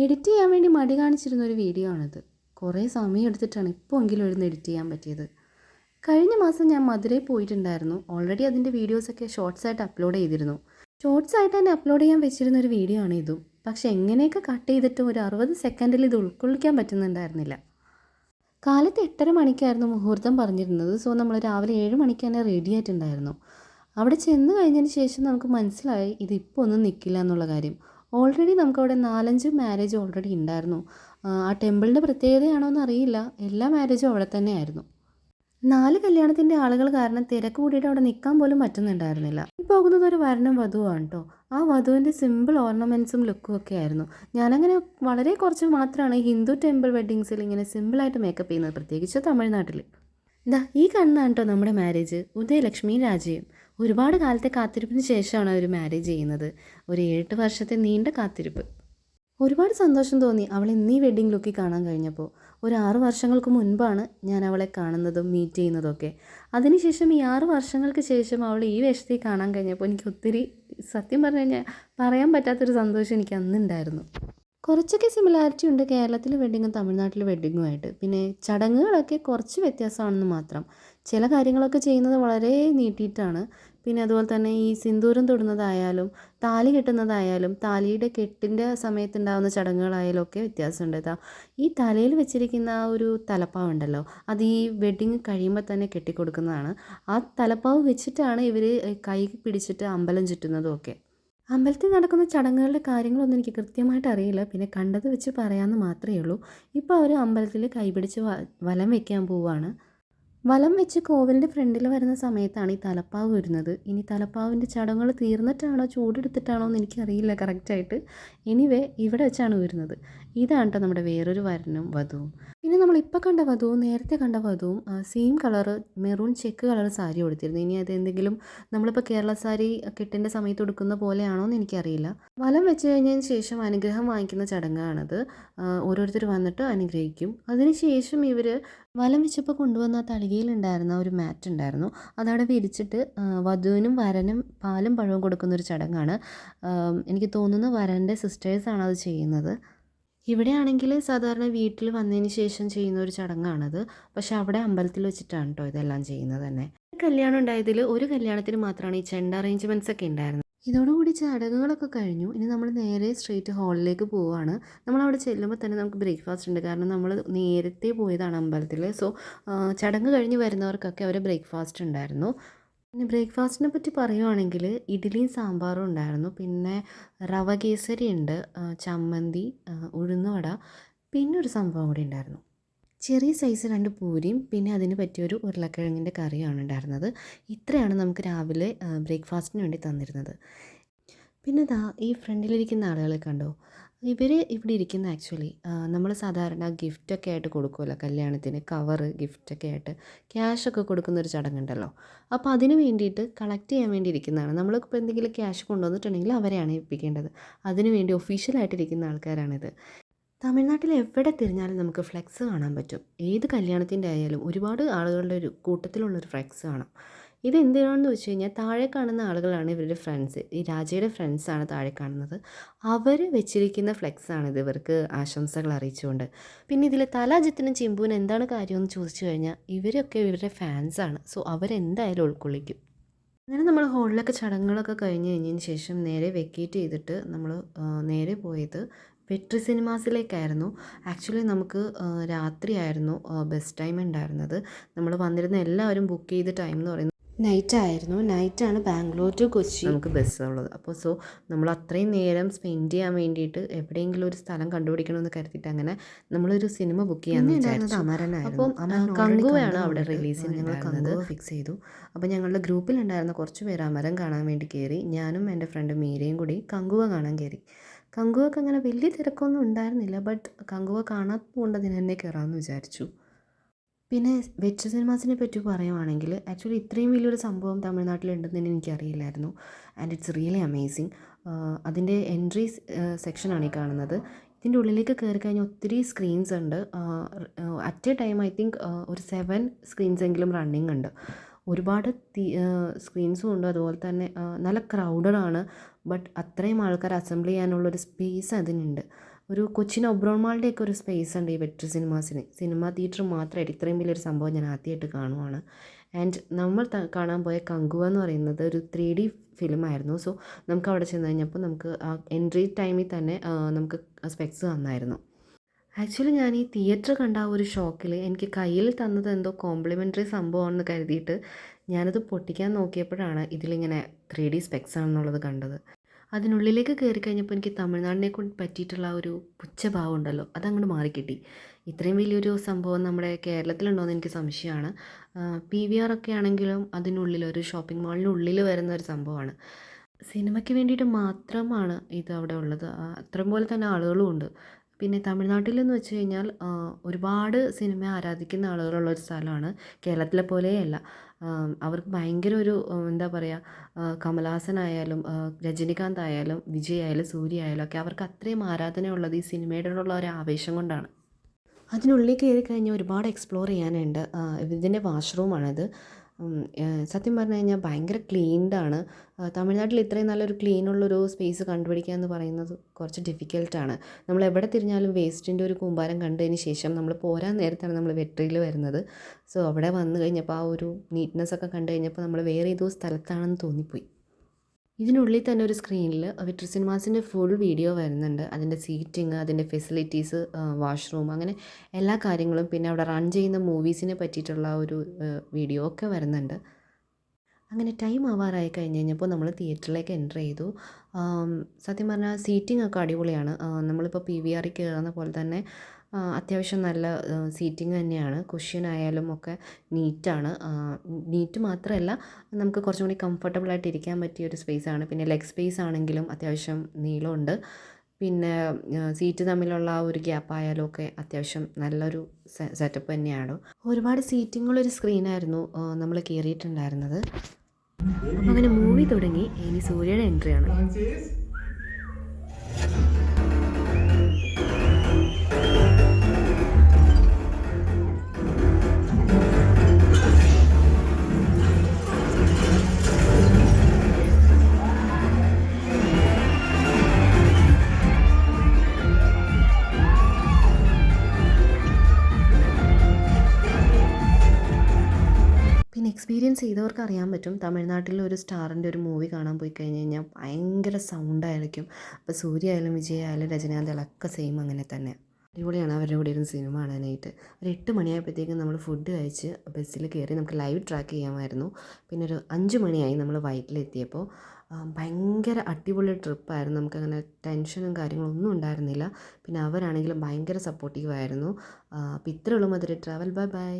Edit ചെയ്യാൻ വേണ്ടി മടി കാണിച്ചിരുന്ന ഒരു വീഡിയോ ആണിത്. കുറേ സമയം എടുത്തിട്ടാണ് ഇപ്പോൾ എങ്കിലും ഇരുന്ന് എഡിറ്റ് ചെയ്യാൻ പറ്റിയത്. കഴിഞ്ഞ മാസം ഞാൻ മധുരയിൽ പോയിട്ടുണ്ടായിരുന്നു. ഓൾറെഡി അതിൻ്റെ വീഡിയോസൊക്കെ ഷോർട്സ് ആയിട്ട് അപ്ലോഡ് ചെയ്തിരുന്നു. ഷോർട്സ് ആയിട്ട് തന്നെ അപ്ലോഡ് ചെയ്യാൻ വെച്ചിരുന്ന ഒരു വീഡിയോ ആണ് ഇതും. പക്ഷേ എങ്ങനെയൊക്കെ കട്ട് ചെയ്തിട്ടും ഒരു 60 സെക്കൻഡിൽ ഇത് ഉൾക്കൊള്ളിക്കാൻ പറ്റുന്നുണ്ടായിരുന്നില്ല. കാലത്ത് 8:30 മണിക്കായിരുന്നു മുഹൂർത്തം പറഞ്ഞിരുന്നത്. സോ നമ്മൾ രാവിലെ 7 മണിക്ക് തന്നെ റെഡി ആയിട്ടുണ്ടായിരുന്നു. അവിടെ ചെന്ന് കഴിഞ്ഞതിന് ശേഷം നമുക്ക് മനസ്സിലായി ഇതിപ്പോൾ ഒന്നും നിൽക്കില്ല എന്നുള്ള കാര്യം. ഓൾറെഡി നമുക്കവിടെ 4-5 മാരേജ് ഓൾറെഡി ഉണ്ടായിരുന്നു. ആ ടെമ്പിളിൻ്റെ പ്രത്യേകതയാണോ എന്നറിയില്ല, എല്ലാ മാരേജും അവിടെ തന്നെയായിരുന്നു. 4 കല്യാണത്തിൻ്റെ ആളുകൾ കാരണം തിരക്ക് കൂടിയിട്ട് അവിടെ നിൽക്കാൻ പോലും പറ്റുന്നുണ്ടായിരുന്നില്ല. ഈ പോകുന്നത് ഒരു വരനും വധുവാണ് കേട്ടോ. ആ വധുവിൻ്റെ സിമ്പിൾ ഓർണമെൻറ്റ്സും ലുക്കും ഒക്കെ ആയിരുന്നു. ഞാനങ്ങനെ വളരെ കുറച്ച് മാത്രമാണ് ഹിന്ദു ടെമ്പിൾ വെഡ്ഡിങ്സിൽ ഇങ്ങനെ സിമ്പിളായിട്ട് മേക്കപ്പ് ചെയ്യുന്നത്, പ്രത്യേകിച്ച് തമിഴ്നാട്ടിൽ. ഈ കണ്ണാണ് കേട്ടോ നമ്മുടെ മാരേജ്. ഉദയലക്ഷ്മിയും രാജയും ഒരുപാട് കാലത്തെ കാത്തിരിപ്പിന് ശേഷമാണ് അവർ മാരേജ് ചെയ്യുന്നത്. ഒരു 7 വർഷത്തെ നീണ്ട കാത്തിരിപ്പ്. ഒരുപാട് സന്തോഷം തോന്നി അവളെ ഇന്നീ വെഡ്ഡിങ് ലുക്കിൽ കാണാൻ കഴിഞ്ഞപ്പോൾ. ഒരു 6 വർഷങ്ങൾക്ക് മുൻപാണ് ഞാൻ അവളെ കാണുന്നതും മീറ്റ് ചെയ്യുന്നതൊക്കെ. അതിനുശേഷം ഈ 6 വർഷങ്ങൾക്ക് ശേഷം അവൾ ഈ വേഷത്തിൽ കാണാൻ കഴിഞ്ഞപ്പോൾ എനിക്ക് ഒത്തിരി, സത്യം പറഞ്ഞു കഴിഞ്ഞാൽ പറയാൻ പറ്റാത്തൊരു സന്തോഷം എനിക്ക് അന്നുണ്ടായിരുന്നു. കുറച്ചൊക്കെ സിമിലാരിറ്റി ഉണ്ട് കേരളത്തിലെ വെഡ്ഡിങ്ങും തമിഴ്നാട്ടിലെ വെഡ്ഡിങ്ങുമായിട്ട്. പിന്നെ ചടങ്ങുകളൊക്കെ കുറച്ച് വ്യത്യാസമാണെന്ന് മാത്രം. ചില കാര്യങ്ങളൊക്കെ ചെയ്യുന്നത് വളരെ നീട്ടിയിട്ടാണ്. പിന്നെ അതുപോലെ തന്നെ ഈ സിന്ദൂരം തൊടുന്നതായാലും താലി കെട്ടുന്നതായാലും താലിയുടെ കെട്ടിൻ്റെ സമയത്തുണ്ടാകുന്ന ചടങ്ങുകളായാലും ഒക്കെ വ്യത്യാസമുണ്ട്. ഈ തലയിൽ വെച്ചിരിക്കുന്ന ആ ഒരു തലപ്പാവുണ്ടല്ലോ, അത് ഈ വെഡ്ഡിങ് കഴിയുമ്പോൾ തന്നെ കെട്ടിക്കൊടുക്കുന്നതാണ്. ആ തലപ്പാവ് വെച്ചിട്ടാണ് ഇവർ കൈ പിടിച്ചിട്ട് അമ്പലം ചുറ്റുന്നതും ഒക്കെ. അമ്പലത്തിൽ നടക്കുന്ന ചടങ്ങുകളുടെ കാര്യങ്ങളൊന്നും എനിക്ക് കൃത്യമായിട്ട് അറിയില്ല. പിന്നെ കണ്ടത് വെച്ച് പറയാമെന്ന് മാത്രമേ ഉള്ളൂ. ഇപ്പോൾ അവർ അമ്പലത്തിൽ കൈപിടിച്ച് വലം വയ്ക്കാൻ പോവുകയാണ്. വലം വെച്ച് കോവിലിൻ്റെ ഫ്രണ്ടിൽ വരുന്ന സമയത്താണ് ഈ തലപ്പാവ് വരുന്നത്. ഇനി തലപ്പാവിൻ്റെ ചടങ്ങുകൾ തീർന്നിട്ടാണോ ചൂടെടുത്തിട്ടാണോ എന്ന് എനിക്കറിയില്ല കറക്റ്റായിട്ട്. എനിവേ ഇവിടെ വെച്ചാണ് വരുന്നത്. ഇതാണ് കേട്ടോ നമ്മുടെ വേറൊരു വരനും വധുവും. പിന്നെ നമ്മളിപ്പോൾ കണ്ട വധുവും നേരത്തെ കണ്ട വധുവും same colour maroon check colour sari കൊടുത്തിരുന്നു. ഇനി അതെന്തെങ്കിലും നമ്മളിപ്പോൾ കേരള സാരി കെട്ടിൻ്റെ സമയത്ത് കൊടുക്കുന്ന പോലെയാണോ എന്ന് എനിക്കറിയില്ല. വലം വെച്ച് കഴിഞ്ഞതിന് ശേഷം അനുഗ്രഹം വാങ്ങിക്കുന്ന ചടങ്ങാണത്. ഓരോരുത്തർ വന്നിട്ട് അനുഗ്രഹിക്കും. അതിനുശേഷം ഇവർ വലം വെച്ചപ്പോൾ കൊണ്ടുവന്ന തളികയിലുണ്ടായിരുന്ന ഒരു മാറ്റ് ഉണ്ടായിരുന്നു, അതവിടെ വിരിച്ചിട്ട് വധുവിനും വരനും പാലും പഴവും കൊടുക്കുന്നൊരു ചടങ്ങാണ്. എനിക്ക് തോന്നുന്നു വരൻ്റെ സിസ്റ്റേഴ്സാണ് അത് ചെയ്യുന്നത്. ഇവിടെയാണെങ്കിൽ സാധാരണ വീട്ടിൽ വന്നതിന് ശേഷം ചെയ്യുന്ന ഒരു ചടങ്ങാണത്. പക്ഷെ അവിടെ അമ്പലത്തിൽ വെച്ചിട്ടാണ് കേട്ടോ ഇതെല്ലാം ചെയ്യുന്നത് തന്നെ. കല്യാണം ഉണ്ടായതിൽ ഒരു കല്യാണത്തിന് മാത്രമാണ് ഈ ചെണ്ട അറേഞ്ച്മെൻറ്റ്സ് ഒക്കെ ഉണ്ടായിരുന്നത്. ഇതോടുകൂടി ചടങ്ങുകളൊക്കെ കഴിഞ്ഞു. ഇനി നമ്മൾ നേരെ സ്ട്രെയിറ്റ് ഹാളിലേക്ക് പോവുകയാണ്. നമ്മളവിടെ ചെല്ലുമ്പോൾ തന്നെ നമുക്ക് ബ്രേക്ക്ഫാസ്റ്റ് ഉണ്ട്. കാരണം നമ്മൾ നേരത്തെ പോയതാണ് അമ്പലത്തിൽ. സോ ചടങ്ങ് കഴിഞ്ഞ് വരുന്നവർക്കൊക്കെ അവർ ബ്രേക്ക്ഫാസ്റ്റ് ഉണ്ടായിരുന്നു. പിന്നെ ബ്രേക്ക്ഫാസ്റ്റിനെ പറ്റി പറയുവാണെങ്കിൽ ഇഡ്ഡലിയും സാമ്പാറും ഉണ്ടായിരുന്നു. പിന്നെ റവ കേസരി ഉണ്ട്, ചമ്മന്തി, ഉഴുന്നുവട, പിന്നെ ഒരു സംഭവം കൂടി ഉണ്ടായിരുന്നു. ചെറിയ സൈസ് 2 പൂരിയും പിന്നെ അതിന് പറ്റിയൊരു ഉരുളക്കിഴങ്ങിൻ്റെ കറിയാണ് ഉണ്ടായിരുന്നത്. ഇത്രയാണ് നമുക്ക് രാവിലെ ബ്രേക്ക്ഫാസ്റ്റിന് വേണ്ടി തന്നിരുന്നത്. പിന്നെ ഈ ഫ്രണ്ടിലിരിക്കുന്ന ആളുകളെ കണ്ടോ? ഇവർ ഇവിടെ ഇരിക്കുന്ന ആക്ച്വലി നമ്മൾ സാധാരണ ഗിഫ്റ്റൊക്കെ ആയിട്ട് കൊടുക്കുമല്ലോ കല്യാണത്തിന്, കവറ് ഗിഫ്റ്റൊക്കെ ആയിട്ട് ക്യാഷൊക്കെ കൊടുക്കുന്നൊരു ചടങ്ങുണ്ടല്ലോ. അപ്പോൾ അതിന് വേണ്ടിയിട്ട് കളക്ട് ചെയ്യാൻ വേണ്ടി ഇരിക്കുന്നതാണ്. നമ്മളിപ്പോൾ എന്തെങ്കിലും ക്യാഷ് കൊണ്ടുവന്നിട്ടുണ്ടെങ്കിൽ അവരെയാണ് ഏൽപ്പിക്കേണ്ടത്. അതിന് വേണ്ടി ഒഫീഷ്യലായിട്ടിരിക്കുന്ന ആൾക്കാരാണിത്. തമിഴ്നാട്ടിൽ എവിടെ തിരിഞ്ഞാലും നമുക്ക് ഫ്ലെക്സ് കാണാൻ പറ്റും. ഏത് കല്യാണത്തിൻ്റെ ആയാലും ഒരുപാട് ആളുകളുടെ ഒരു കൂട്ടത്തിലുള്ളൊരു ഫ്ലെക്സ് കാണാം. ഇതെന്തിനാണെന്ന് വെച്ച് കഴിഞ്ഞാൽ താഴെ കാണുന്ന ആളുകളാണ് ഇവരുടെ ഫ്രണ്ട്സ്. ഈ രാജയുടെ ഫ്രണ്ട്സാണ് താഴെ കാണുന്നത്. അവർ വെച്ചിരിക്കുന്ന ഫ്ലെക്സാണിത് ഇവർക്ക് ആശംസകൾ അറിയിച്ചുകൊണ്ട്. പിന്നെ ഇതിൽ തലാജിത്തിനും ചിമ്പുവിനും എന്താണ് കാര്യമെന്ന് ചോദിച്ചു കഴിഞ്ഞാൽ ഇവരൊക്കെ ഇവരുടെ ഫാൻസാണ്. സോ അവരെന്തായാലും ഉൾക്കൊള്ളിക്കും. അങ്ങനെ നമ്മൾ ഹോളിലൊക്കെ ചടങ്ങുകളൊക്കെ കഴിഞ്ഞതിന് ശേഷം നേരെ വെക്കേറ്റ് ചെയ്തിട്ട് നമ്മൾ നേരെ പോയത് വെട്രി സിനിമാസിലേക്കായിരുന്നു. ആക്ച്വലി നമുക്ക് രാത്രിയായിരുന്നു ബസ് ടൈം ഉണ്ടായിരുന്നത്. നമ്മൾ വന്നിരുന്ന എല്ലാവരും ബുക്ക് ചെയ്ത ടൈം എന്ന് പറയുന്നത് നൈറ്റായിരുന്നു. നൈറ്റാണ് ബാംഗ്ലൂർ ടു കൊച്ചി നമുക്ക് ബസ്സുള്ളത്. അപ്പോൾ നമ്മൾ അത്രയും നേരം സ്പെൻഡ് ചെയ്യാൻ വേണ്ടിയിട്ട് എവിടെയെങ്കിലും ഒരു സ്ഥലം കണ്ടുപിടിക്കണമെന്ന് കരുതിയിട്ട് അങ്ങനെ നമ്മളൊരു സിനിമ ബുക്ക് ചെയ്യാമെന്ന് വിചാരിച്ചു. അമരനായിരുന്നു. അപ്പം കങ്കുവയാണ് അവിടെ റിലീസിന് ഞങ്ങൾ കങ്കുവ ഫിക്സ് ചെയ്തു. അപ്പോൾ ഞങ്ങളുടെ ഗ്രൂപ്പിലുണ്ടായിരുന്ന കുറച്ച് പേര് അമരം കാണാൻ വേണ്ടി കയറി. ഞാനും എൻ്റെ ഫ്രണ്ട് മീരയും കൂടി കങ്കുവ കാണാൻ കയറി. കങ്കുവക്ക് അങ്ങനെ വലിയ തിരക്കൊന്നും ഉണ്ടായിരുന്നില്ല. ബട്ട് കങ്കുവ കാണാത്തത് കൊണ്ട് അതിന് തന്നെ കയറാമെന്ന് വിചാരിച്ചു. പിന്നെ വെട്രി സിനിമാസിനെ പറ്റി പറയുവാണെങ്കിൽ ആക്ച്വലി ഇത്രയും വലിയൊരു സംഭവം തമിഴ്നാട്ടിലുണ്ടെന്ന് എനിക്കറിയില്ലായിരുന്നു. And it's really amazing. അതിൻ്റെ എൻട്രി സെക്ഷനാണ് ഈ കാണുന്നത്. ഇതിൻ്റെ ഉള്ളിലേക്ക് കയറി കഴിഞ്ഞാൽ ഒത്തിരി സ്ക്രീൻസ് ഉണ്ട്. At A time I think ഒരു 7 സ്ക്രീൻസ് എങ്കിലും റണ്ണിങ് ഉണ്ട്. ഒരുപാട് സ്ക്രീൻസും ഉണ്ട്. അതുപോലെ തന്നെ നല്ല ക്രൗഡഡാണ്. ബട്ട് അത്രയും ആൾക്കാർ അസംബിൾ ചെയ്യാനുള്ളൊരു സ്പേസ് അതിനുണ്ട്. ഒരു കൊച്ചിൻ ഒബ്രോൺ മാളിൻ്റെയൊക്കെ ഒരു സ്പേസ് ഉണ്ട് ഈ വെട്രി സിനിമാസിന്. സിനിമ തിയേറ്റർ മാത്രമായിട്ട് ഇത്രയും വലിയൊരു സംഭവം ഞാൻ ആദ്യമായിട്ട് കാണുവാണ്. ആൻഡ് നമ്മൾ കാണാൻ പോയ കങ്കുവ എന്ന് പറയുന്നത് ഒരു 3D ഫിലിമായിരുന്നു. സോ നമുക്ക് അവിടെ ചെന്ന് കഴിഞ്ഞപ്പോൾ നമുക്ക് ആ എൻട്രി ടൈമിൽ തന്നെ നമുക്ക് സ്പെക്സ് തന്നായിരുന്നു. ആക്ച്വലി ഞാൻ ഈ തിയേറ്റർ കണ്ട ആ ഒരു ഷോക്കിൽ എനിക്ക് കയ്യിൽ തന്നത് എന്തോ കോംപ്ലിമെൻ്ററി സംഭവമാണെന്ന് കരുതിയിട്ട് ഞാനത് പൊട്ടിക്കാൻ നോക്കിയപ്പോഴാണ് ഇതിലിങ്ങനെ 3D സ്പെക്സ് ആണെന്നുള്ളത് കണ്ടത്. അതിനുള്ളിലേക്ക് കയറി കഴിഞ്ഞപ്പോൾ എനിക്ക് തമിഴ്നാടിനെ കൊണ്ട് പറ്റിയിട്ടുള്ള ഒരു പുച്ഛഭാവം ഉണ്ടല്ലോ, അതങ്ങോട്ട് മാറിക്കിട്ടി. ഇത്രയും വലിയൊരു സംഭവം നമ്മുടെ കേരളത്തിലുണ്ടോയെന്ന് എനിക്ക് സംശയമാണ്. PVR ഒക്കെ ആണെങ്കിലും അതിനുള്ളിൽ ഒരു ഷോപ്പിംഗ് മാളിനുള്ളിൽ വരുന്ന ഒരു സംഭവമാണ്. സിനിമയ്ക്ക് വേണ്ടിയിട്ട് മാത്രമാണ് ഇത് അവിടെ ഉള്ളത്. അത്രയും പോലെ തന്നെ ആളുകളും ഉണ്ട്. പിന്നെ തമിഴ്നാട്ടിലെന്ന് വെച്ച് കഴിഞ്ഞാൽ ഒരുപാട് സിനിമ ആരാധിക്കുന്ന ആളുകളുള്ള ഒരു സ്ഥലമാണ്. കേരളത്തിലെ പോലെയല്ല. അവർക്ക് ഭയങ്കര ഒരു എന്താ പറയുക, കമലഹാസനായാലും രജനികാന്ത് ആയാലും വിജയ് ആയാലും സൂര്യ ആയാലും ഒക്കെ അവർക്ക് അത്രയും ആരാധനയുള്ളത് ഈ സിനിമയോടുള്ള ഒരു ആവേശം കൊണ്ടാണ്. അതിനുള്ളിൽ കയറി കഴിഞ്ഞാൽ ഒരുപാട് എക്സ്പ്ലോർ ചെയ്യാനുണ്ട്. ഇതിൻ്റെ വാഷ്റൂമാണിത്. സത്യം പറഞ്ഞു കഴിഞ്ഞാൽ ഭയങ്കര ക്ലീൻഡാണ്. തമിഴ്നാട്ടിൽ ഇത്രയും നല്ലൊരു ക്ലീനുള്ളൊരു സ്പേസ് കണ്ടുപിടിക്കുക എന്ന് പറയുന്നത് കുറച്ച് ഡിഫിക്കൽട്ടാണ്. നമ്മൾ എവിടെ തിരിഞ്ഞാലും വേസ്റ്റിൻ്റെ ഒരു കൂമ്പാരം കണ്ടതിന് ശേഷം നമ്മൾ പോരാൻ നേരത്താണ് നമ്മൾ വെട്രിയിൽ വരുന്നത്. സോ അവിടെ വന്നു കഴിഞ്ഞപ്പോൾ ആ ഒരു നീറ്റ്നെസ്സൊക്കെ കണ്ടു കഴിഞ്ഞപ്പോൾ നമ്മൾ വേറെ ഏതോ സ്ഥലത്താണെന്ന് തോന്നിപ്പോയി. ഇതിനുള്ളിൽ തന്നെ ഒരു സ്ക്രീനിൽ വെട്രി സിനിമാസിൻ്റെ ഫുൾ വീഡിയോ വരുന്നുണ്ട്. അതിൻ്റെ സീറ്റിംഗ്, അതിൻ്റെ ഫെസിലിറ്റീസ്, വാഷ്റൂം, അങ്ങനെ എല്ലാ കാര്യങ്ങളും, പിന്നെ അവിടെ റൺ ചെയ്യുന്ന മൂവീസിനെ പറ്റിയിട്ടുള്ള ഒരു വീഡിയോ ഒക്കെ വരുന്നുണ്ട്. അങ്ങനെ ടൈം ആവാറായി കഴിഞ്ഞ് കഴിഞ്ഞപ്പോൾ നമ്മൾ തിയേറ്ററിലേക്ക് എൻ്റർ ചെയ്തു. സത്യം പറഞ്ഞാൽ സീറ്റിംഗ് ഒക്കെ അടിപൊളിയാണ്. നമ്മളിപ്പോൾ PVRൽ കയറുന്ന പോലെ തന്നെ അത്യാവശ്യം നല്ല സീറ്റിംഗ് തന്നെയാണ്. കുഷ്യനായാലും ഒക്കെ നീറ്റാണ്. നീറ്റ് മാത്രമല്ല, നമുക്ക് കുറച്ചും കൂടി കംഫർട്ടബിളായിട്ട് ഇരിക്കാൻ പറ്റിയ ഒരു സ്പേസാണ്. പിന്നെ ലെഗ് സ്പേസ് ആണെങ്കിലും അത്യാവശ്യം നീളമുണ്ട്. പിന്നെ സീറ്റ് തമ്മിലുള്ള ആ ഒരു ഗ്യാപ്പ് ആയാലും ഒക്കെ അത്യാവശ്യം നല്ലൊരു സെറ്റപ്പ് തന്നെയാണ്. ഒരുപാട് സീറ്റിങ്ങുള്ളൊരു സ്ക്രീനായിരുന്നു നമ്മൾ കയറിയിട്ടുണ്ടായിരുന്നത്. അപ്പോൾ അങ്ങനെ മൂവി തുടങ്ങി. ഇനി സൂര്യയുടെ എൻട്രിയാണ്. പിന്നെ എക്സ്പീരിയൻസ് ചെയ്തവർക്ക് അറിയാൻ പറ്റും, തമിഴ്നാട്ടിലെ ഒരു സ്റ്റാറിൻ്റെ ഒരു മൂവി കാണാൻ പോയി കഴിഞ്ഞ് കഴിഞ്ഞാൽ ഭയങ്കര സൗണ്ടായിരിക്കും. അപ്പോൾ സൂര്യ ആയാലും വിജയ് ആയാലും രജനീകാന്ത് ഒക്കെ സെയിം അങ്ങനെ തന്നെ. അടിപൊളിയാണ് അവരുടെ കൂടെ ഇരുന്ന് സിനിമ കാണാനായിട്ട്. ഒരു 8 മണിയായപ്പോഴത്തേക്കും നമ്മൾ ഫുഡ് കഴിച്ച് ബസ്സിൽ കയറി. നമുക്ക് ലൈവ് ട്രാക്ക് ചെയ്യാമായിരുന്നു. പിന്നെ ഒരു 5 മണിയായി നമ്മൾ വൈറ്റിലെത്തിയപ്പോൾ. ഭയങ്കര അടിപൊളി ട്രിപ്പായിരുന്നു. നമുക്കങ്ങനെ ടെൻഷനും കാര്യങ്ങളൊന്നും ഉണ്ടായിരുന്നില്ല. പിന്നെ അവരാണെങ്കിലും ഭയങ്കര സപ്പോർട്ടീവായിരുന്നു. അപ്പോൾ ഇത്രയേ ഉള്ളൂ മധുര ട്രാവൽ. Bye bye.